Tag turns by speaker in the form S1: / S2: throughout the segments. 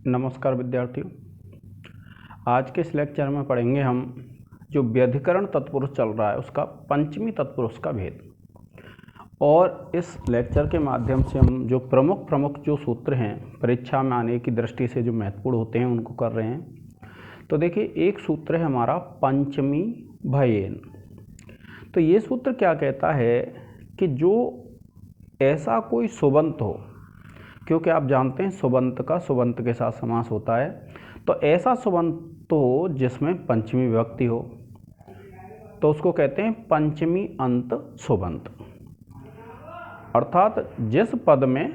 S1: नमस्कार विद्यार्थियों। आज के इस लेक्चर में पढ़ेंगे हम जो व्यधिकरण तत्पुरुष चल रहा है उसका पंचमी तत्पुरुष का भेद। और इस लेक्चर के माध्यम से हम जो प्रमुख जो सूत्र हैं परीक्षा में आने की दृष्टि से जो महत्वपूर्ण होते हैं उनको कर रहे हैं। तो देखिए, एक सूत्र है हमारा पंचमी भयेन। तो ये सूत्र क्या कहता है कि जो ऐसा कोई सुबंत हो, क्योंकि आप जानते हैं सुबंत का सुबंत के साथ समास होता है, तो ऐसा सुबंत हो जिसमें पंचमी विभक्ति हो तो उसको कहते हैं पंचमी अंत सुबंत। अर्थात जिस पद में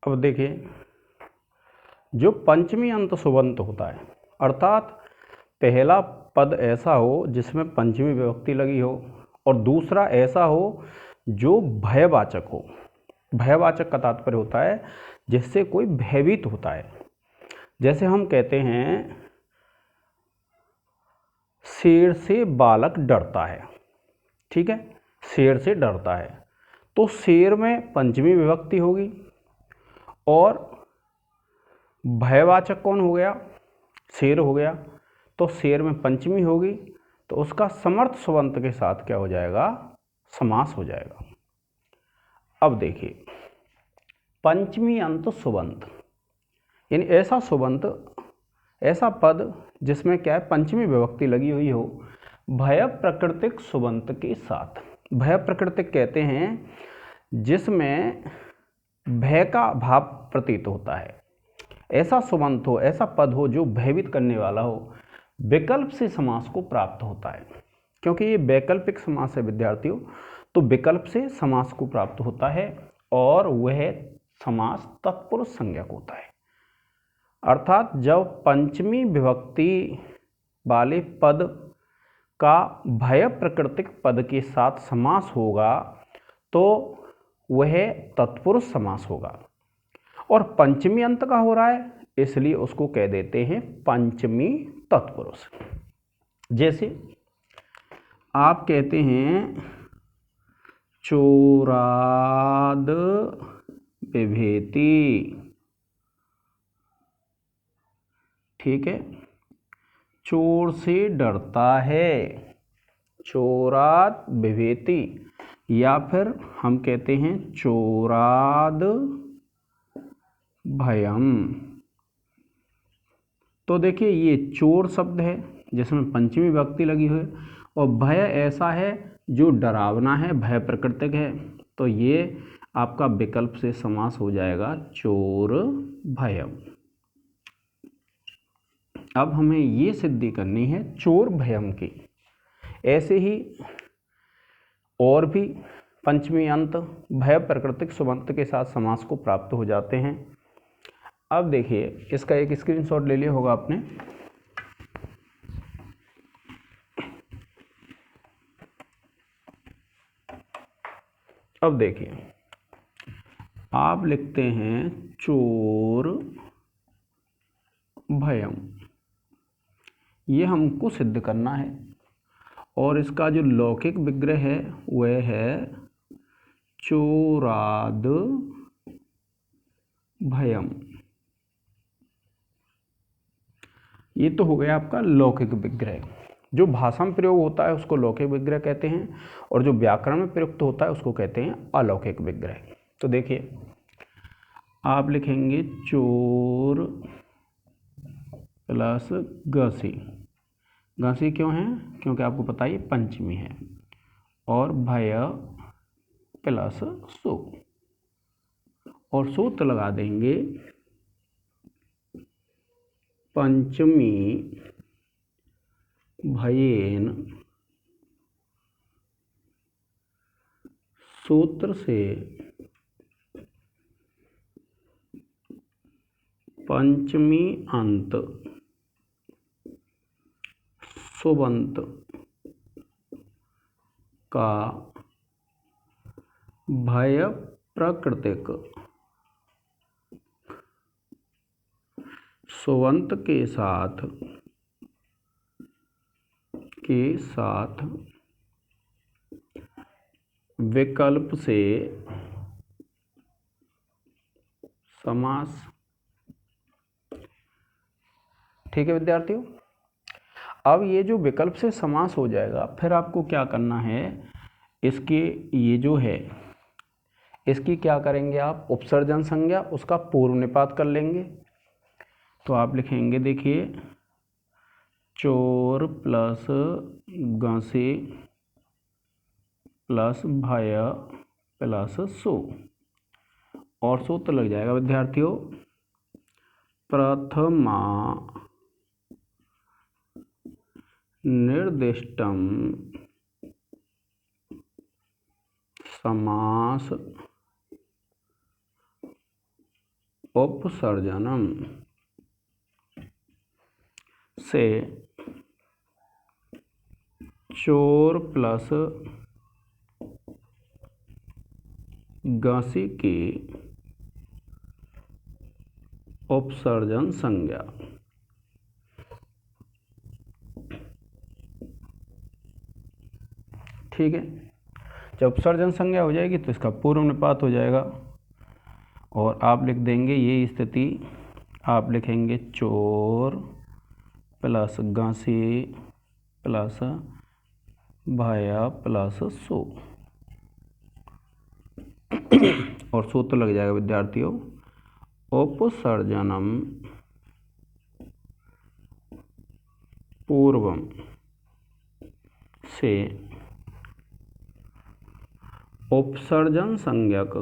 S1: अब देखिए, जो पंचमी अंत सुबंत होता है, अर्थात पहला पद ऐसा हो जिसमें पंचमी विभक्ति लगी हो और दूसरा ऐसा हो जो भयवाचक हो। भयवाचक का तात्पर्य होता है जिससे कोई भयभीत होता है। जैसे हम कहते हैं शेर से बालक डरता है, ठीक है, शेर से डरता है, तो शेर में पंचमी विभक्ति होगी और भयवाचक कौन हो गया? शेर हो गया, तो शेर में पंचमी होगी, तो उसका समर्थ सुबंत के साथ क्या हो जाएगा? समास हो जाएगा। अब देखिए, पंचमी अंत सुबंत यानी ऐसा सुबंत, ऐसा पद जिसमें क्या है? पंचमी विभक्ति लगी हुई हो भय प्राकृतिक सुबंत के साथ। भय प्राकृतिक कहते हैं जिसमें भय का भाव प्रतीत होता है। ऐसा सुबंत हो, ऐसा पद हो जो भयभीत करने वाला हो, विकल्प से समास को प्राप्त होता है। क्योंकि ये वैकल्पिक समास है विद्यार्थियों, तो विकल्प से समास को प्राप्त होता है और वह समास तत्पुरुष संज्ञक होता है। अर्थात जब पंचमी विभक्ति वाले पद का भय प्राकृतिक पद के साथ समास होगा तो वह तत्पुरुष समास होगा, और पंचमी अंत का हो रहा है इसलिए उसको कह देते हैं पंचमी तत्पुरुष। जैसे आप कहते हैं चोराद बिभेति, ठीक है, चोर से डरता है, चोराद बिभेति, या फिर हम कहते हैं चोराद भयम। तो देखिए, ये चोर शब्द है जिसमें पंचमी विभक्ति लगी हुई है और भय ऐसा है जो डरावना है, भय प्राकृतिक है, तो ये आपका विकल्प से समास हो जाएगा चोर भयम। अब हमें ये सिद्धि करनी है चोर भयम की। ऐसे ही और भी पंचमी अंत भय प्राकृतिक सुबंत के साथ समास को प्राप्त हो जाते हैं। अब देखिए, इसका एक स्क्रीनशॉट ले लिया होगा आपने। अब देखिए, आप लिखते हैं चोर भयम, ये हमको सिद्ध करना है और इसका जो लौकिक विग्रह है वह है चोराद भयम। ये तो हो गया आपका लौकिक विग्रह। जो भाषा में प्रयोग होता है उसको लौकिक विग्रह कहते हैं और जो व्याकरण में प्रयुक्त होता है उसको कहते हैं अलौकिक विग्रह। तो देखिए, आप लिखेंगे चोर प्लस गसी। गसी क्यों है? क्योंकि आपको पता है पंचमी है, और भय प्लस सो, और सूत्र लगा देंगे पंचमी भयेन। सूत्र से पंचमी अंत सुबंत का भय प्राकृतिक सुबंत के साथ विकल्प से समास। ठीक है विद्यार्थियों, अब ये जो विकल्प से समास हो जाएगा, फिर आपको क्या करना है, इसके ये जो है इसकी क्या करेंगे आप, उपसर्जन संज्ञा उसका पूर्व निपात कर लेंगे। तो आप लिखेंगे, देखिए, चोर प्लस गांसे प्लस भय प्लस सो, और सूत्र लग जाएगा विद्यार्थियों, प्रथमा निर्दिष्टम समास उपसर्जनम से चोर प्लस गांसी की उपसर्जन संज्ञा। ठीक है, जब उपसर्जन संज्ञा हो जाएगी तो इसका पूर्व निपात हो जाएगा, और आप लिख देंगे ये स्थिति, आप लिखेंगे चोर प्लस गांसी प्लस भाया प्लस सो, और सूत्र लग जाएगा विद्यार्थियों, उपसर्जनम पूर्वम से उपसर्जन संज्ञक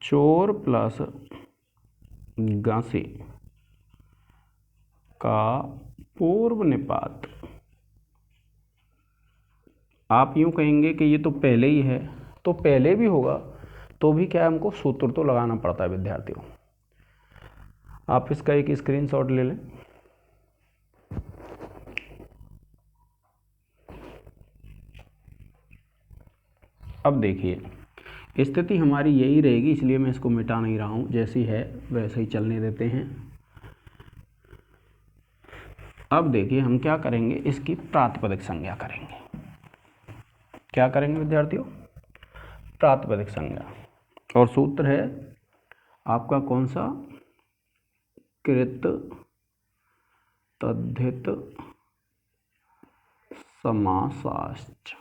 S1: चोर प्लस गांसी का पूर्व निपात। आप यूं कहेंगे कि ये तो पहले ही है, तो पहले भी होगा तो भी क्या है, हमको सूत्र तो लगाना पड़ता है विद्यार्थियों। आप इसका एक स्क्रीनशॉट ले लें। अब देखिए, स्थिति हमारी यही रहेगी, इसलिए मैं इसको मिटा नहीं रहा हूँ, जैसी है वैसे ही चलने देते हैं। अब देखिए हम क्या करेंगे, इसकी प्रातिपदिक संज्ञा करेंगे। क्या करेंगे विद्यार्थियों, प्रातिपदिक संज्ञा, और सूत्र है आपका कौन सा, कृत तद्धित समासाश्च।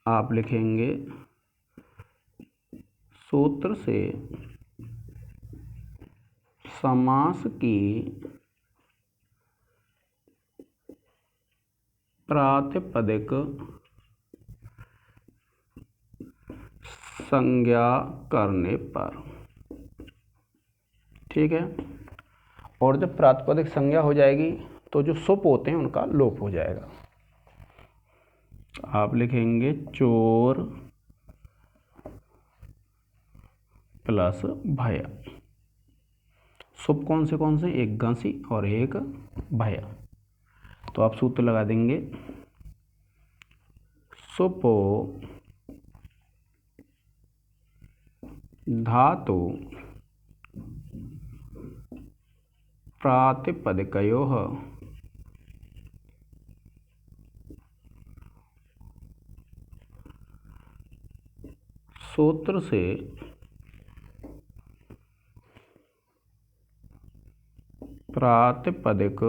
S1: आप लिखेंगे, सूत्र से समास की प्रातिपदिक संज्ञा करने पर। ठीक है, और जब प्रातिपदिक संज्ञा हो जाएगी तो जो सुप होते हैं उनका लोप हो जाएगा। आप लिखेंगे चोर प्लस भया, सुप कौन से, एक गांसी और एक भया। तो आप सूत्र लगा देंगे, सुपो धातु प्रातिपदिकयोः सूत्र से प्रातिपदिक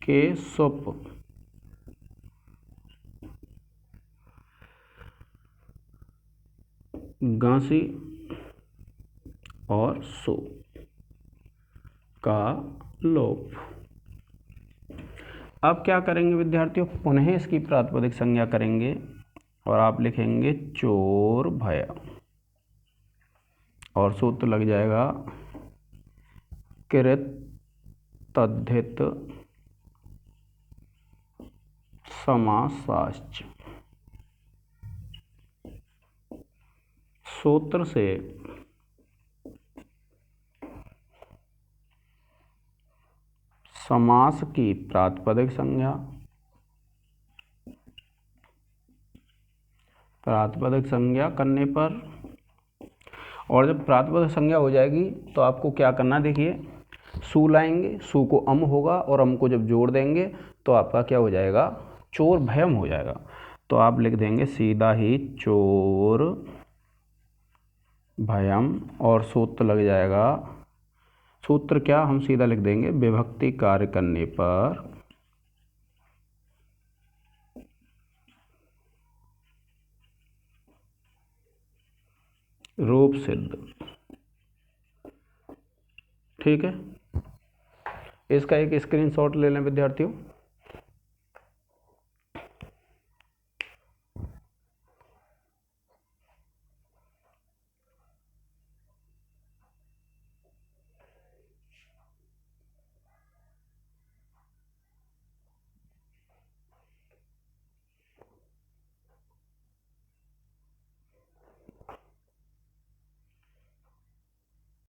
S1: के सुप गांसी और सो का लोप। अब क्या करेंगे विद्यार्थियों, पुनः इसकी प्रातिपदिक संज्ञा करेंगे, और आप लिखेंगे चोर भया, और सूत्र लग जाएगा, कृत तद्धित समासाश्च। सूत्र से समास की प्रातिपदिक संज्ञा, प्रातिपदिक संज्ञा करने पर, और जब प्रातिपदिक संज्ञा हो जाएगी तो आपको क्या करना, देखिए सु लाएंगे, सु को अम होगा और अम को जब जोड़ देंगे तो आपका क्या हो जाएगा, चोर भयम हो जाएगा। तो आप लिख देंगे सीधा ही चोर भयम, और सूत्र लग जाएगा, सूत्र क्या, हम सीधा लिख देंगे विभक्ति कार्य करने पर रूप सिद्ध। ठीक है, इसका एक स्क्रीनशॉट ले लें विद्यार्थियों।